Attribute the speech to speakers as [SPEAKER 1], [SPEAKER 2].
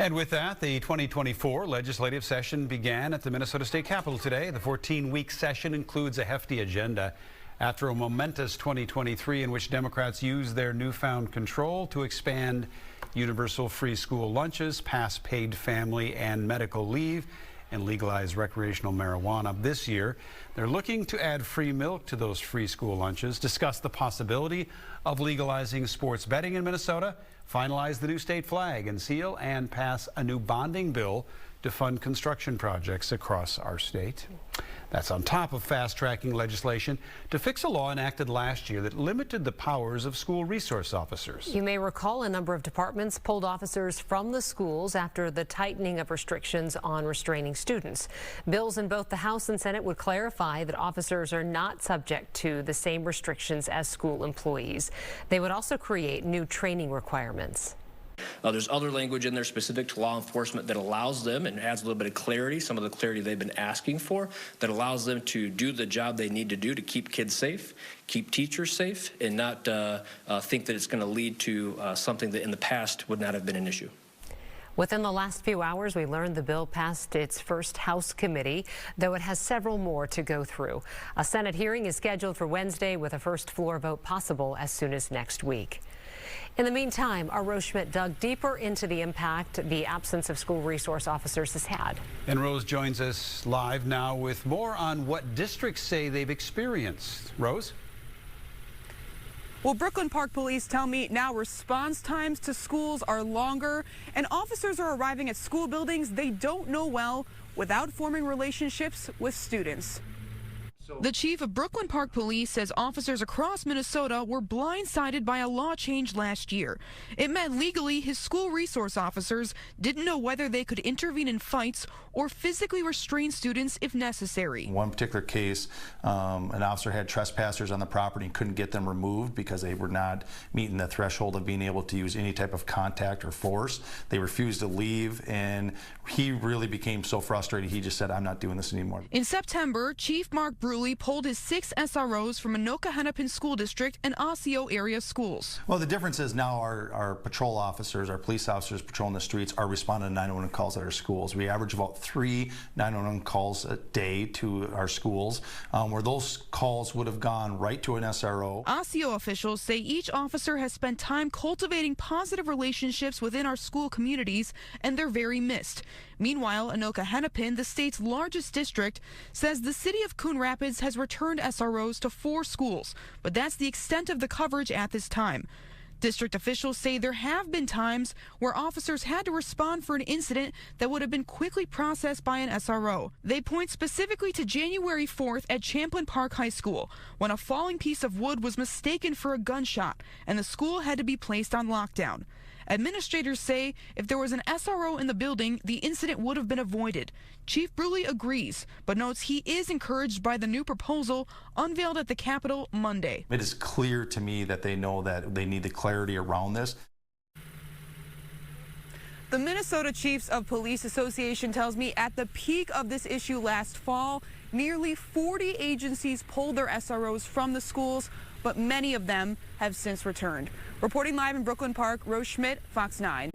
[SPEAKER 1] And with that, the 2024 legislative session began at the Minnesota State Capitol today. The 14-week session includes a hefty agenda after a momentous 2023 in which Democrats used their newfound control to expand universal free school lunches, pass paid family and medical leave, and legalize recreational marijuana. This year, they're looking to add free milk to those free school lunches, discuss the possibility of legalizing sports betting in Minnesota, finalize the new state flag and seal, and pass a new bonding bill to fund construction projects across our state. That's on top of fast-tracking legislation to fix a law enacted last year that limited the powers of school resource officers.
[SPEAKER 2] You may recall a number of departments pulled officers from the schools after the tightening of restrictions on restraining students. Bills in both the House and Senate would clarify that officers are not subject to the same restrictions as school employees. They would also create new training requirements.
[SPEAKER 3] There's other language in there specific to law enforcement that allows them and adds a little bit of clarity, some of the clarity they've been asking for, that allows them to do the job they need to do to keep kids safe, keep teachers safe, and not think that it's going to lead to something that in the past would not have been an issue.
[SPEAKER 2] Within the last few hours, we learned the bill passed its first House committee, though it has several more to go through. A Senate hearing is scheduled for Wednesday with a first floor vote possible as soon as next week. In the meantime, our Rose Schmidt dug deeper into the impact the absence of school resource officers has had.
[SPEAKER 1] And Rose joins us live now with more on what districts say they've experienced. Rose?
[SPEAKER 4] Well, Brooklyn Park Police tell me now response times to schools are longer, and officers are arriving at school buildings they don't know well without forming relationships with students. The chief of Brooklyn Park Police says officers across Minnesota were blindsided by a law change last year. It meant legally his school resource officers didn't know whether they could intervene in fights or physically restrain students if necessary.
[SPEAKER 5] In one particular case, an officer had trespassers on the property and couldn't get them removed because they were not meeting the threshold of being able to use any type of contact or force. They refused to leave, and he really became so frustrated he just said, "I'm not doing this anymore." In September, Chief Mark Bruley pulled his 6 SROs from Anoka-Hennepin School District and Osseo area schools. Well, the difference is now our patrol officers, our police officers patrolling the streets are responding to 911 calls at our schools. We average about 3 911 calls a day to our schools, where those calls would have gone right to an SRO. Osseo officials say each officer has spent time cultivating positive relationships within our school communities, and they're very missed. Meanwhile, Anoka-Hennepin, the state's largest district, says the city of Coon Rapids has returned SROs to 4 schools, but that's the extent of the coverage at this time. District officials say there have been times where officers had to respond for an incident that would have been quickly processed by an SRO. They point specifically to January 4th at Champlin Park High School, when a falling piece of wood was mistaken for a gunshot and the school had to be placed on lockdown. Administrators say if there was an SRO in the building, the incident would have been avoided. Chief Bruley agrees, but notes he is encouraged by the new proposal unveiled at the Capitol Monday. It is clear to me that they know that they need the clarity around this.
[SPEAKER 4] The Minnesota Chiefs of Police Association tells me at the peak of this issue last fall, nearly 40 agencies pulled their SROs from the schools, but many of them have since returned. Reporting live in Brooklyn Park, Rose Schmidt, Fox 9.